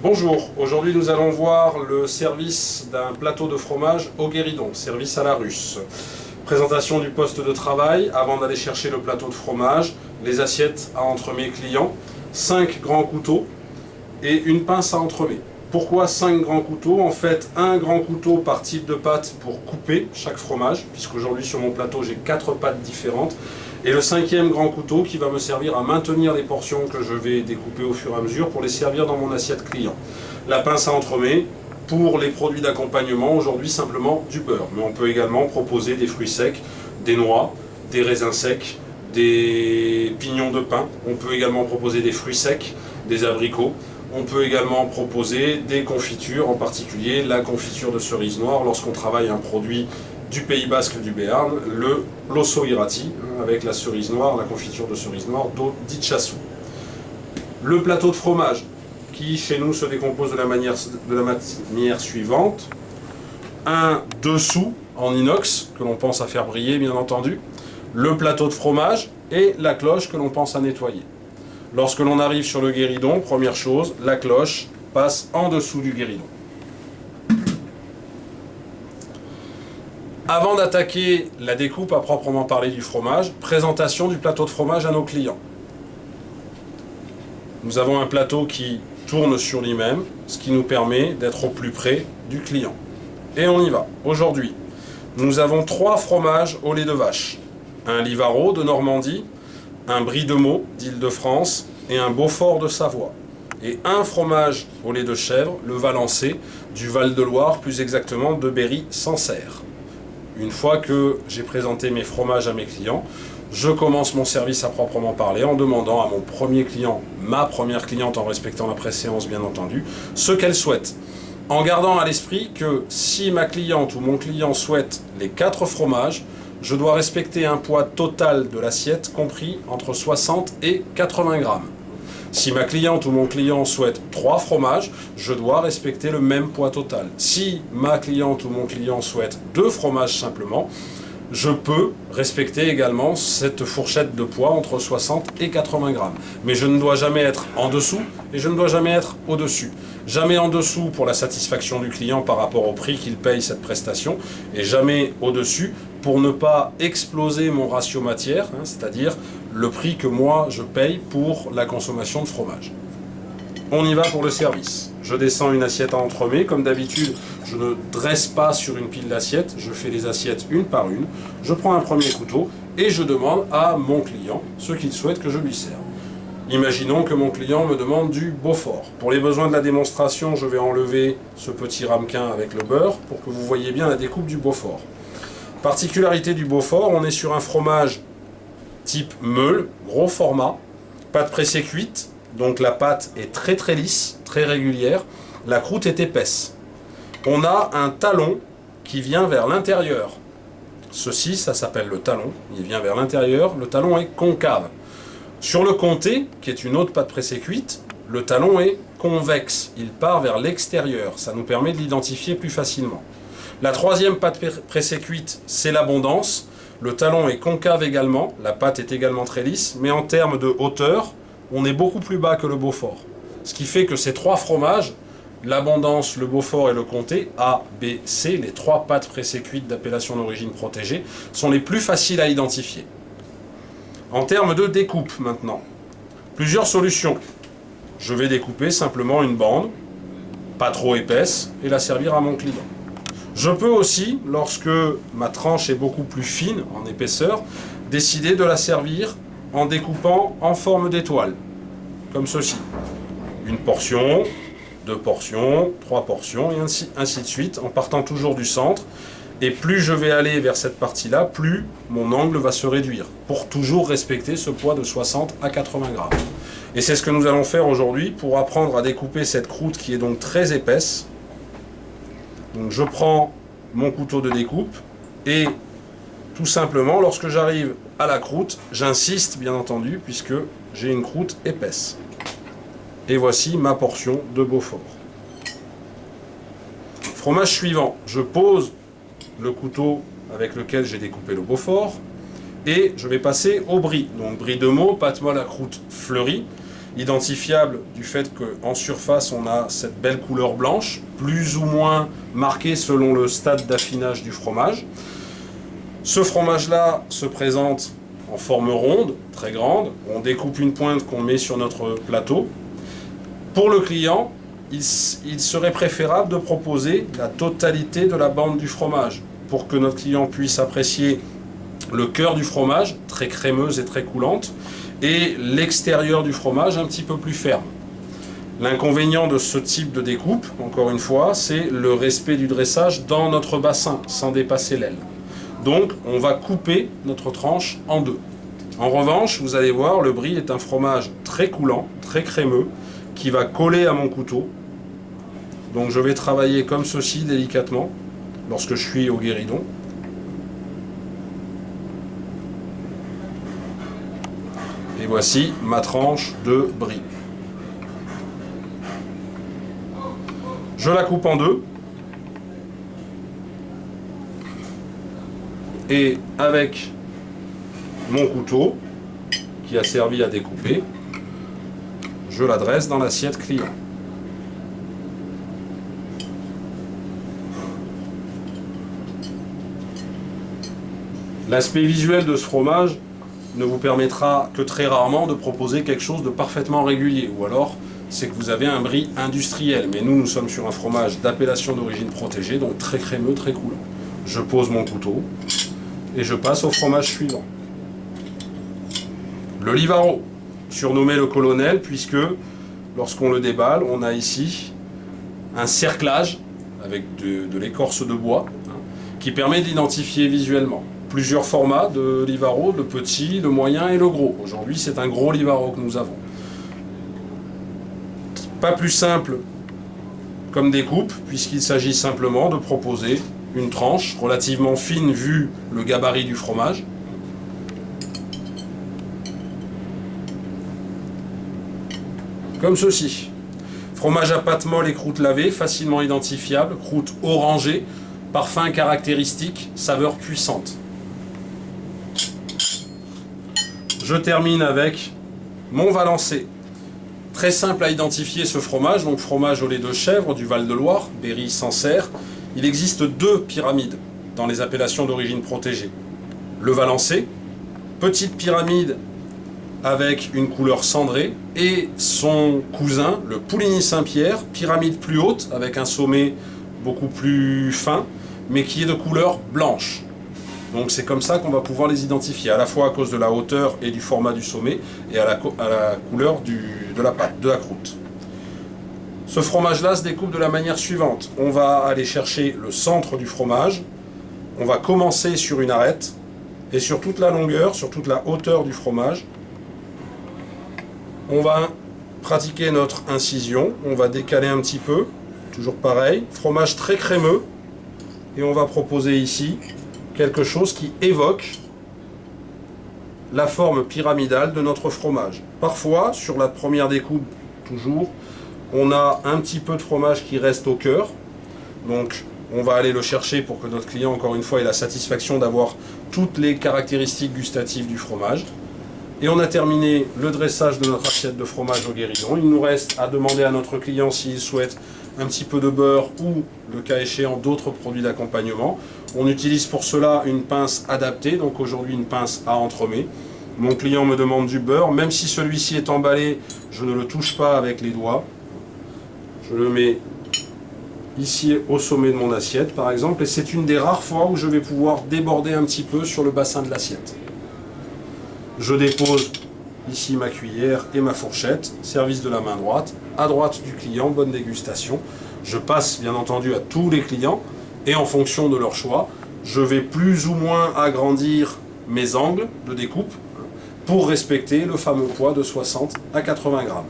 Bonjour, aujourd'hui nous allons voir le service d'un plateau de fromage au guéridon, service à la russe. Présentation du poste de travail, avant d'aller chercher le plateau de fromage, les assiettes à entremets clients, 5 grands couteaux et une pince à entremets. Pourquoi 5 grands couteaux? En fait, un grand couteau par type de pâte pour couper chaque fromage, puisqu'aujourd'hui sur mon plateau j'ai 4 pâtes différentes. Et le 5e grand couteau qui va me servir à maintenir les portions que je vais découper au fur et à mesure pour les servir dans mon assiette client. La pince à entremets pour les produits d'accompagnement, aujourd'hui simplement du beurre. Mais on peut également proposer des fruits secs, des noix, des raisins secs, des pignons de pain. On peut également proposer des fruits secs, des abricots. On peut également proposer des confitures, en particulier la confiture de cerise noire lorsqu'on travaille un produit du Pays Basque du Béarn, le l'osso irati, avec la cerise noire, la confiture de cerise noire d'Itchassou. Le plateau de fromage, qui chez nous se décompose de la manière suivante. Un dessous en inox, que l'on pense à faire briller bien entendu, le plateau de fromage et la cloche que l'on pense à nettoyer. Lorsque l'on arrive sur le guéridon, première chose, la cloche passe en dessous du guéridon. Avant d'attaquer la découpe à proprement parler du fromage, présentation du plateau de fromage à nos clients. Nous avons un plateau qui tourne sur lui-même, ce qui nous permet d'être au plus près du client. Et on y va. Aujourd'hui, nous avons 3 fromages au lait de vache. Un Livaro de Normandie, un Brie de Meaux d'Île-de-France et un Beaufort de Savoie. Et un fromage au lait de chèvre, le Valençay, du Val-de-Loire, plus exactement de Berry-Sancerre. Une fois que j'ai présenté mes fromages à mes clients, je commence mon service à proprement parler en demandant à mon premier client, ma première cliente en respectant la préséance bien entendu, ce qu'elle souhaite. En gardant à l'esprit que si ma cliente ou mon client souhaite les 4 fromages, je dois respecter un poids total de l'assiette compris entre 60 et 80 grammes. Si ma cliente ou mon client souhaite 3 fromages, je dois respecter le même poids total. Si ma cliente ou mon client souhaite 2 fromages simplement, je peux respecter également cette fourchette de poids entre 60 et 80 grammes. Mais je ne dois jamais être en dessous et je ne dois jamais être au-dessus. Jamais en dessous pour la satisfaction du client par rapport au prix qu'il paye cette prestation et jamais au-dessus pour ne pas exploser mon ratio matière, c'est-à-dire le prix que moi je paye pour la consommation de fromage. On y va pour le service. Je descends une assiette à entremets. Comme d'habitude, je ne dresse pas sur une pile d'assiettes. Je fais les assiettes une par une. Je prends un premier couteau et je demande à mon client ce qu'il souhaite que je lui serve. Imaginons que mon client me demande du Beaufort. Pour les besoins de la démonstration, je vais enlever ce petit ramequin avec le beurre pour que vous voyez bien la découpe du Beaufort. Particularité du Beaufort, on est sur un fromage type meule, gros format, pâte pressée cuite. Donc la pâte est très lisse, très régulière, la croûte est épaisse. On a un talon qui vient vers l'intérieur. Ceci, ça s'appelle le talon, il vient vers l'intérieur, le talon est concave. Sur le comté, qui est une autre pâte pressée cuite, le talon est convexe, il part vers l'extérieur, ça nous permet de l'identifier plus facilement. La 3e pâte pressée cuite, c'est l'abondance, le talon est concave également, la pâte est également très lisse, mais en termes de hauteur, on est beaucoup plus bas que le Beaufort. Ce qui fait que ces 3 fromages, l'abondance, le Beaufort et le comté, A, B, C, les 3 pâtes pressées cuites d'appellation d'origine protégée, sont les plus faciles à identifier. En termes de découpe maintenant, plusieurs solutions. Je vais découper simplement une bande, pas trop épaisse, et la servir à mon client. Je peux aussi, lorsque ma tranche est beaucoup plus fine en épaisseur, décider de la servir en découpant en forme d'étoile, comme ceci. Une portion, 2 portions, 3 portions, et ainsi de suite, en partant toujours du centre. Et plus je vais aller vers cette partie-là, plus mon angle va se réduire, pour toujours respecter ce poids de 60 à 80 grammes. Et c'est ce que nous allons faire aujourd'hui pour apprendre à découper cette croûte qui est donc très épaisse. Donc je prends mon couteau de découpe et tout simplement, lorsque j'arrive à la croûte, j'insiste bien entendu, puisque j'ai une croûte épaisse. Et voici ma portion de Beaufort. Fromage suivant, je pose le couteau avec lequel j'ai découpé le Beaufort et je vais passer au brie. Donc brie de Meaux, pâte molle à croûte fleurie. identifiable du fait qu'en surface on a cette belle couleur blanche, plus ou moins marquée selon le stade d'affinage du fromage. Ce fromage-là se présente en forme ronde, très grande. On découpe une pointe qu'on met sur notre plateau. Pour le client, il serait préférable de proposer la totalité de la bande du fromage pour que notre client puisse apprécier le cœur du fromage, très crémeuse et très coulante, et l'extérieur du fromage un petit peu plus ferme. L'inconvénient de ce type de découpe, encore une fois, c'est le respect du dressage dans notre bassin, sans dépasser l'aile. Donc, on va couper notre tranche en deux. En revanche, vous allez voir, le brie est un fromage très coulant, très crémeux, qui va coller à mon couteau. Donc, je vais travailler comme ceci, délicatement, lorsque je suis au guéridon. Et voici ma tranche de brie. Je la coupe en deux. Et avec mon couteau, qui a servi à découper, je la dresse dans l'assiette client. L'aspect visuel de ce fromage ne vous permettra que très rarement de proposer quelque chose de parfaitement régulier, ou alors c'est que vous avez un brie industriel, mais nous sommes sur un fromage d'appellation d'origine protégée, donc très crémeux, très coulant. Je pose mon couteau et je passe au fromage suivant. Le Livaro, surnommé le colonel, puisque lorsqu'on le déballe, on a ici un cerclage avec de l'écorce de bois, qui permet d'identifier visuellement. Plusieurs formats de Livaro, le petit, le moyen et le gros. Aujourd'hui, c'est un gros Livaro que nous avons. Pas plus simple comme découpe, puisqu'il s'agit simplement de proposer une tranche relativement fine vu le gabarit du fromage. Comme ceci. Fromage à pâte molle et croûte lavée, facilement identifiable, croûte orangée, parfum caractéristique, saveur puissante. Je termine avec mon Valençay. Très simple à identifier ce fromage, donc fromage au lait de chèvre du Val-de-Loire, Berry, Sancerre. Il existe deux pyramides dans les appellations d'origine protégée. Le Valençay, petite pyramide avec une couleur cendrée, et son cousin, le Pouligny-Saint-Pierre, pyramide plus haute avec un sommet beaucoup plus fin, mais qui est de couleur blanche. Donc c'est comme ça qu'on va pouvoir les identifier, à la fois à cause de la hauteur et du format du sommet, et à la couleur de la pâte, de la croûte. Ce fromage-là se découpe de la manière suivante. On va aller chercher le centre du fromage, on va commencer sur une arête, et sur toute la longueur, sur toute la hauteur du fromage, on va pratiquer notre incision, on va décaler un petit peu, toujours pareil, fromage très crémeux, et on va proposer ici quelque chose qui évoque la forme pyramidale de notre fromage. Parfois, sur la première découpe, toujours, on a un petit peu de fromage qui reste au cœur. Donc, on va aller le chercher pour que notre client, encore une fois, ait la satisfaction d'avoir toutes les caractéristiques gustatives du fromage. Et on a terminé le dressage de notre assiette de fromage au guéridon. Il nous reste à demander à notre client s'il souhaite un petit peu de beurre ou, le cas échéant, d'autres produits d'accompagnement. On utilise pour cela une pince adaptée, donc aujourd'hui une pince à entremets. Mon client me demande du beurre, même si celui-ci est emballé, je ne le touche pas avec les doigts. Je le mets ici au sommet de mon assiette par exemple, et c'est une des rares fois où je vais pouvoir déborder un petit peu sur le bassin de l'assiette. Je dépose ici ma cuillère et ma fourchette, service de la main droite, à droite du client, bonne dégustation. Je passe bien entendu à tous les clients, et en fonction de leur choix, je vais plus ou moins agrandir mes angles de découpe pour respecter le fameux poids de 60 à 80 grammes.